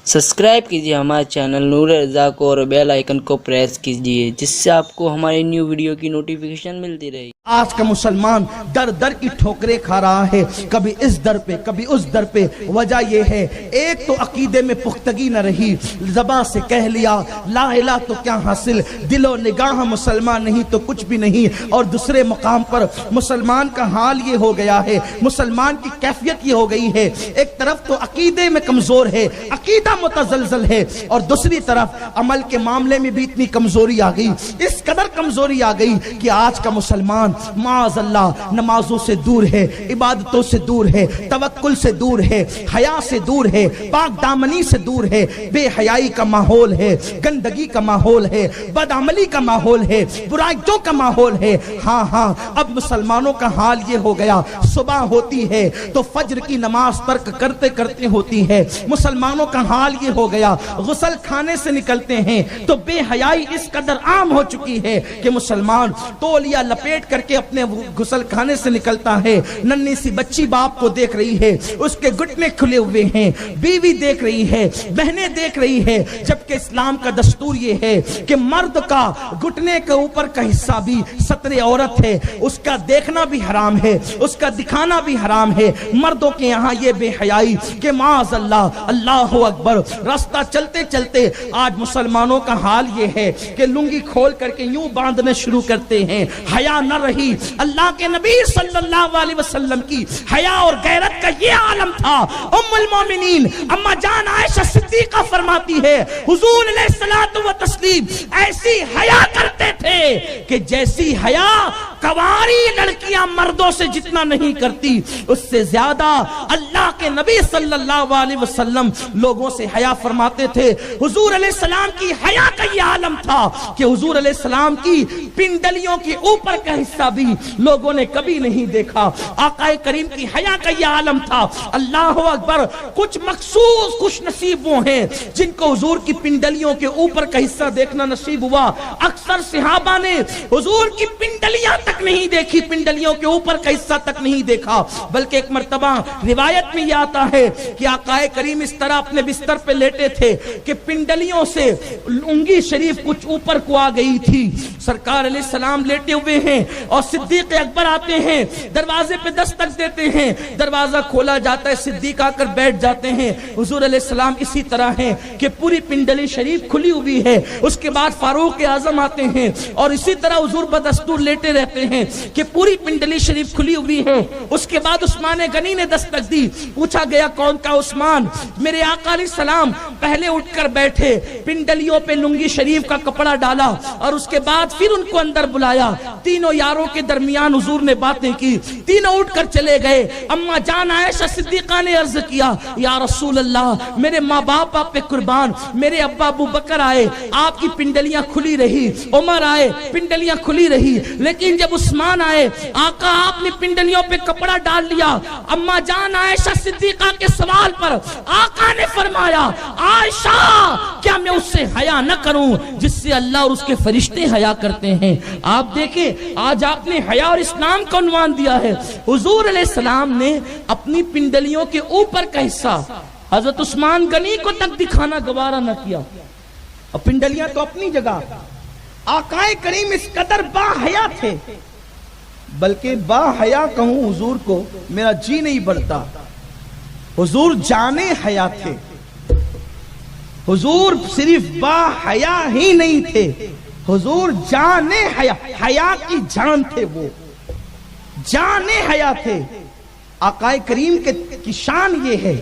Subscribe कीजिए हमारे channel नूर रज़ा को और बेल आइकन को प्रेस कीजिए जिससे आपको हमारी न्यू वीडियो की नोटिफिकेशन मिलती रहे। आज का मुसलमान दर दर की ठोकरें खा रहा है, कभी इस दर पे कभी उस दर पे। वजह यह है, एक तो अकीदे में पुख्तगी न रही, ज़बान से कह लिया ला इलाहा तो क्या हासिल, दिलो निगाह मुसलमान नहीं तो कुछ भी नहीं। और दूसरे मुकाम पर मुसलमान का हाल ये हो गया है, मुसलमान की कैफियत ये हो गई है, एक तरफ तो अकीदे में कमजोर है, अकीदा मुतज़लज़ल है, और दूसरी तरफ अमल के मामले में भी इतनी कमजोरी आ गई, इस कदर कमजोरी आ गई कि आज का मुसलमान माअज़ल्लाह नमाजों से दूर है, इबादतों से दूर है, तवक्कुल से दूर है, हया से दूर है, पाक दामनी से दूर है, बेहयाई का माहौल है, गंदगी का माहौल है, बदअमली का माहौल है, बुराइयों का माहौल है। हाँ हाँ, अब मुसलमानों का हाल ये हो गया, सुबह होती है तो फज्र की नमाज तर्क करते करते होती है। मुसलमानों का हाल ये हो गया, गुस्ल खाने से निकलते हैं तो बेहयाई इस कदर आम हो चुकी है कि मुसलमान तौलिया लपेट करके अपने गुस्ल खाने से निकलता है। नन्ही सी बच्ची बाप को देख रही है, उसके घुटने खुले हुए हैं, बीवी देख रही है, बहनें देख रही है, जबकि इस्लाम का दस्तूर ये है कि मर्द का घुटने के ऊपर का हिस्सा भी सतरे औरत है, उसका देखना भी हराम है, उसका दिखाना भी हराम है। मर्दों के यहाँ ये बेहयाई कि माअज़ल्लाह अल्लाह अकबर। रास्ता चलते चलते आज मुसलमानों का हाल ये है कि लुंगी खोल करके यूं बांधने शुरू करते हैं। हया न रही। अल्लाह के नबी सल्लल्लाहु अलैहि वसल्लम की हया और गैरत का ये आलम था। उम्मुल मोमिनीन अम्मा जान आयशा सिद्दीका फरमाती है, हुजूर अलैहिस्सलातु व तस्लीम ऐसी हया करते थे कि जैसी हया कवारी लड़कियां मर्दों से जितना नहीं करती, उससे ज्यादा अल्लाह के नबी सल्लल्लाहु अलैहि वसल्लम लोगों से हया फरमाते थे। हुजूर अलैहिस्सलाम की हया का ये आलम था कि हुजूर अलैहिस्सलाम की पिंडलियों के ऊपर का हिस्सा भी लोगों ने कभी नहीं देखा। आकाए करीम की हया का ये आलम था। अल्लाह अकबर। कुछ मखसूस खुश नसीब वो हैं जिनको हुजूर की पिंडलियों के ऊपर का हिस्सा देखना नसीब हुआ। अक्सर सहाबा ने हुजूर की पिंडलियां तक नहीं देखी, पिंडलियों के ऊपर का हिस्सा तक नहीं देखा। बल्कि एक मर्तबा रिवायत में यह आता है कि आकाए करीम इस तरह अपने बिस्तर पे लेटे थे कि पिंडलियों से उंगली शरीफ कुछ ऊपर को आ गई थी। सरकार अलैहिस्सलाम लेटे हुए हैं और सिद्दीक अकबर आते हैं, दरवाजे पे दस्तक देते हैं, दरवाजा खोला जाता है, सिद्दीक आकर बैठ जाते हैं। हुजूर अलैहिस्सलाम इसी तरह हैं कि पूरी पिंडली शरीफ खुली हुई है। उसके बाद फारूक आजम आते हैं और इसी तरह हुजूर बदस्तूर लेटे रहते हैं कि पूरी पिंडली शरीफ खुली हुई है। उसके बाद उस्मान गनी ने दस्तक दी। पूछा गया कौन का उस्मान? मेरे आका अलैहिस्सलाम पहले उठकर बैठे, पिंडलियों पे लुंगी शरीफ का कपड़ा डाला और उसके बाद फिर उनको अंदर बुलाया। तीनों यारों के दरमियान हुजूर ने बातें की, तीनों उठकर चले गए। अम्मा जान आयशा सिद्दीका ने अर्ज किया, या रसूल अल्लाह मेरे माँ बाप आप पे कुर्बान, मेरे अब्बा अबू बकर आए, आपकी पिंडलियां खुली रही, उमर आए, पिंडलियां खुली रही, लेकिन जब उस्मान आए आका आपने पिंडलियों पे कपड़ा डाल लिया। अम्मा जान आयशा सिद्दीका के सवाल पर आका ने फरमाया, आयशा क्या मैं उससे हया न करूं जिससे अल्लाह और उसके फरिश्ते हया करते हैं? आप देखें आज आपने हया और इस्लाम को उन्वान दिया है। हुजूर अलैहिस्सलाम ने अपनी पिंडलियों के ऊपर का हिस्सा हजरत उस्मान गनी को तक दिखाना गवारा न किया। और पिंडलियां तो अपनी जगह, आकाए करीम इस कदर बाहया थे, बल्कि बाहया कहूं हुजूर को मेरा जी नहीं बढ़ता। हुजूर जाने हया थे। हुजूर सिर्फ बाहया ही नहीं थे, हुजूर जाने हया, हया की जान थे, वो जाने हया थे। आकाए करीम की शान ये है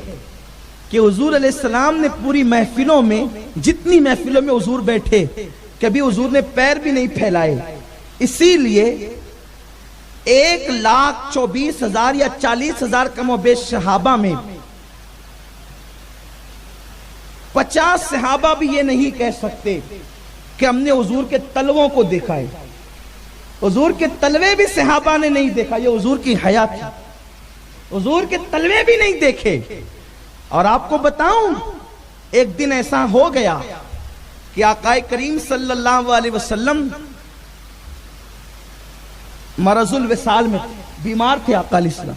कि हुजूर अलैहिस्सलाम ने पूरी महफिलों में, जितनी महफिलों में हुजूर बैठे, कभी हुजूर ने पैर भी नहीं फैलाए। इसीलिए 1,24,000 या 40,000 कमोबेश सहाबा में 50 सहाबा भी ये नहीं कह सकते कि हमने हुजूर के तलवों को देखा है। हुजूर के तलवे भी सहाबा ने नहीं देखा, ये हुजूर की हया थी। हुजूर के तलवे भी नहीं देखे। और आपको बताऊं, एक दिन ऐसा हो गया कि आकाए करीम सल्लल्लाहु अलैहि वसल्लम मरजुल विसाल में बीमार थे। आका अलैहिस्सलाम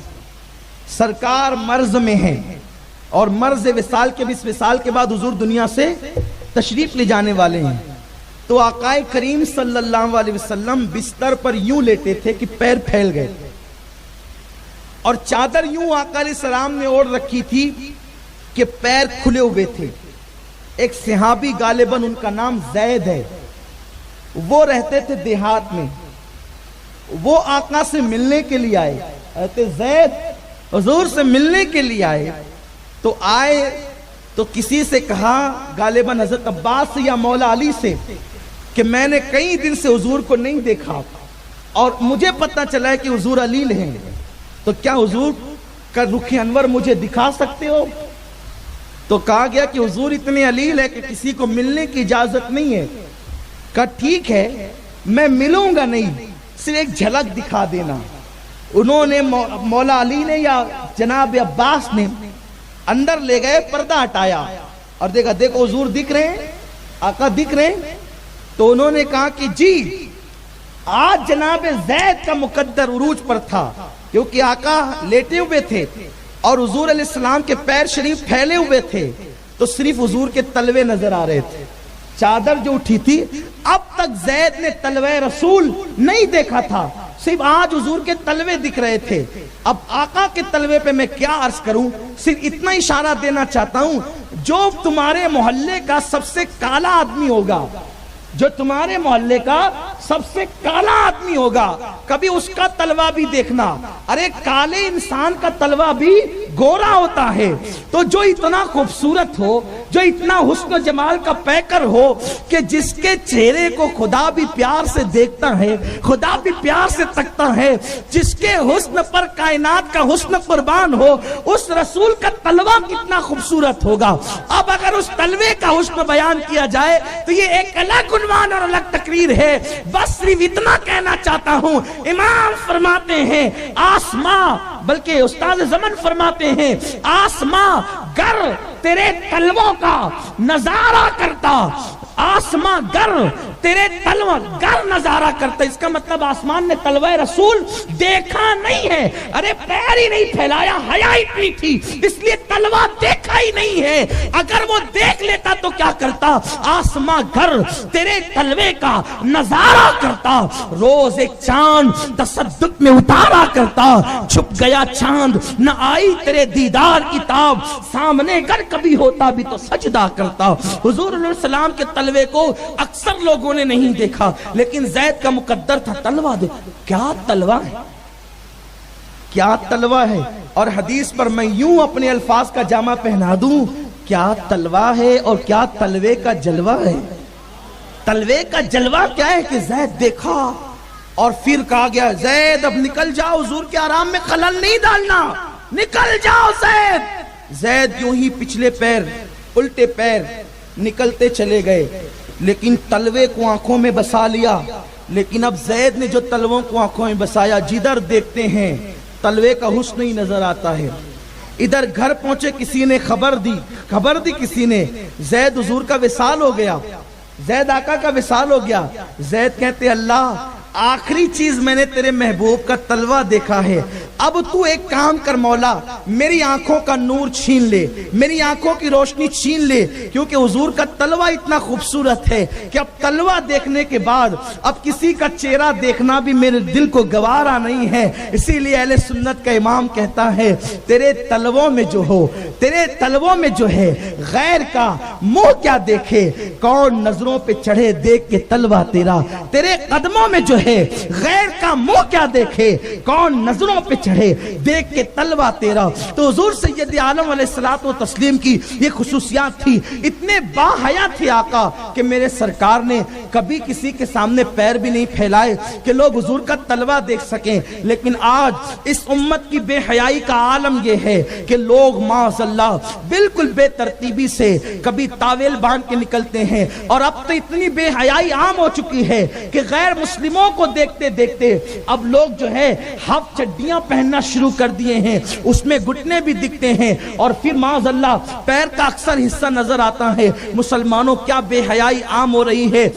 सरकार मर्ज में हैं, اور مرض وصال کے بھی اس وصال کے بعد حضور دنیا سے تشریف لے جانے والے ہیں. تو آقا کریم صلی اللہ علیہ وسلم بستر پر یوں لیٹے تھے کہ پیر پھیل گئے اور چادر یوں آقا علیہ السلام نے اوڑھ رکھی تھی کہ پیر کھلے ہوئے تھے. ایک صحابی غالباً ان کا نام زید ہے، وہ رہتے تھے دیہات میں. وہ آقا سے ملنے کے لیے آئے، کہتے زید حضور سے ملنے کے لیے آئے. تو آئے تو کسی سے کہا، غالباً حضرت عباس یا مولا علی سے، کہ میں نے کئی دن سے حضور کو نہیں دیکھا اور مجھے پتہ چلا ہے کہ حضور علیل ہیں، تو کیا حضور کا رخ انور مجھے دکھا سکتے ہو؟ تو کہا گیا کہ حضور اتنے علیل ہے کہ کسی کو ملنے کی اجازت نہیں ہے. کہا ٹھیک ہے میں ملوں گا نہیں، صرف ایک جھلک دکھا دینا. انہوں نے مولا علی نے یا جناب عباس نے اندر لے گئے، پردہ ہٹایا اور دیکھا دیکھو حضور دکھ رہے ہیں، آقا دکھ رہے ہیں. تو انہوں نے کہا کہ جی آج جناب زید کا مقدر عروج پر تھا، کیونکہ آقا لیٹے ہوئے تھے اور حضور علیہ السلام کے پیر شریف پھیلے ہوئے تھے تو صرف حضور کے تلوے نظر آ رہے تھے. چادر جو اٹھی تھی، اب تک زید نے تلوے رسول نہیں دیکھا تھا، صرف آج حضور کے تلوے دکھ رہے تھے. اب آقا کے تلوے پہ میں کیا عرض کروں، صرف اتنا اشارہ دینا چاہتا ہوں، جو تمہارے محلے کا سب سے کالا آدمی ہوگا، جو تمہارے محلے کا سب سے کالا آدمی ہوگا، کبھی اس کا تلوہ بھی دیکھنا. ارے کالے انسان کا تلوہ بھی گورا ہوتا ہے. تو جو اتنا خوبصورت ہو، جو اتنا حسن و جمال کا پیکر ہو کہ جس کے چہرے کو خدا بھی پیار سے دیکھتا ہے، خدا بھی پیار سے تکتا ہے، جس کے حسن پر کائنات کا حسن قربان ہو، اس رسول کا تلوہ کتنا خوبصورت ہوگا. اب اگر اس تلوے کا حسن بیان کیا جائے تو یہ ایک الگ عنوان اور الگ تقریر ہے. بس صرف اتنا کہنا چاہتا ہوں، امام فرماتے ہیں آسماں، بلکہ استاد زمن فرماتے ہیں آسماں گر تیرے تلووں کا نظارہ کرتا، آسماں گر تیرے تلوہ گر نظارہ کرتا. اس کا مطلب آسمان نے تلوہ رسول دیکھا نہیں ہے. ارے پیر ہی نہیں پھیلایا، حیا اتنی تھی اس لیے تلوہ دیکھا ہی نہیں ہے. اگر وہ دیکھ لیتا تو کیا کرتا؟ آسماں گر تیرے تلوے کا نظارہ کرتا. روز ایک چاند تصدق میں اتارا کرتا، چھپ گیا چاند نہ آئی تیرے دیدار کی تاب، سامنے گر کبھی ہوتا بھی تو سجدہ کرتا. حضور علیہ السلام کے تلوے کو اکثر لوگوں نے نہیں دیکھا، لیکن زید کا مقدر تھا تلوہ دے. کیا تلوہ ہے، کیا تلوہ ہے. اور حدیث پر میں یوں اپنے الفاظ کا جامہ پہنا دوں، کیا تلوہ ہے اور کیا تلوے کا جلوہ ہے. تلوے کا جلوہ کیا ہے کہ زید دیکھا اور پھر کہا گیا زید اب نکل جاؤ، حضور کے آرام میں خلل نہیں ڈالنا، نکل جاؤ زید. زید یوں ہی پچھلے پیر الٹے پیر نکلتے چلے گئے، لیکن تلوے کو آنکھوں میں بسا لیا. لیکن اب زید نے جو تلووں کو آنکھوں میں بسایا، جدھر دیکھتے ہیں تلوے کا حسن ہی نظر آتا ہے. ادھر گھر پہنچے، کسی نے خبر دی کسی نے، زید حضور کا وصال ہو گیا، زید آقا کا وصال ہو گیا. زید کہتے اللہ آخری چیز میں نے تیرے محبوب کا تلوہ دیکھا ہے، اب تو ایک کام کر مولا، میری آنکھوں کا نور چھین لے، میری آنکھوں کی روشنی چھین لے، کیونکہ حضور کا تلوہ اتنا خوبصورت ہے کہ اب تلوہ دیکھنے کے بعد اب کسی کا چہرہ دیکھنا بھی میرے دل کو گوارا نہیں ہے. اسی لیے اہل سنت کا امام کہتا ہے تیرے تلووں میں جو ہو، تیرے تلووں میں جو ہے غیر کا منہ کیا دیکھے، کون نظروں پہ چڑھے دیکھ کے تلوہ تیرا. تیرے قدموں میں جو ہے غیر کا منہ کیا دیکھے، کون نظروں پہ چڑھے دیکھ کے تلوہ تیرا. تو حضور سید عالم علیہ الصلوۃ والتسلیم کی یہ خصوصیات تھی. اتنے باحیا تھے آقا کہ میرے سرکار نے کبھی کسی کے سامنے پیر بھی نہیں پھیلائے کہ لوگ حضور کا تلوہ دیکھ سکیں. لیکن آج اس امت کی بے حیائی کا عالم یہ ہے کہ لوگ معاذ اللہ بالکل بے ترتیبی سے کبھی تاویل باندھ کے نکلتے ہیں. اور اب تو اتنی بے حیائی عام ہو چکی ہے کہ غیر مسلموں کو دیکھتے دیکھتے اب لوگ جو ہے ہاف چڈیاں پہننا شروع کر دیے ہیں، اس میں گھٹنے بھی دکھتے ہیں اور پھر معاذ اللہ پیر کا اکثر حصہ نظر آتا ہے. مسلمانوں کیا بے حیائی عام ہو رہی ہے.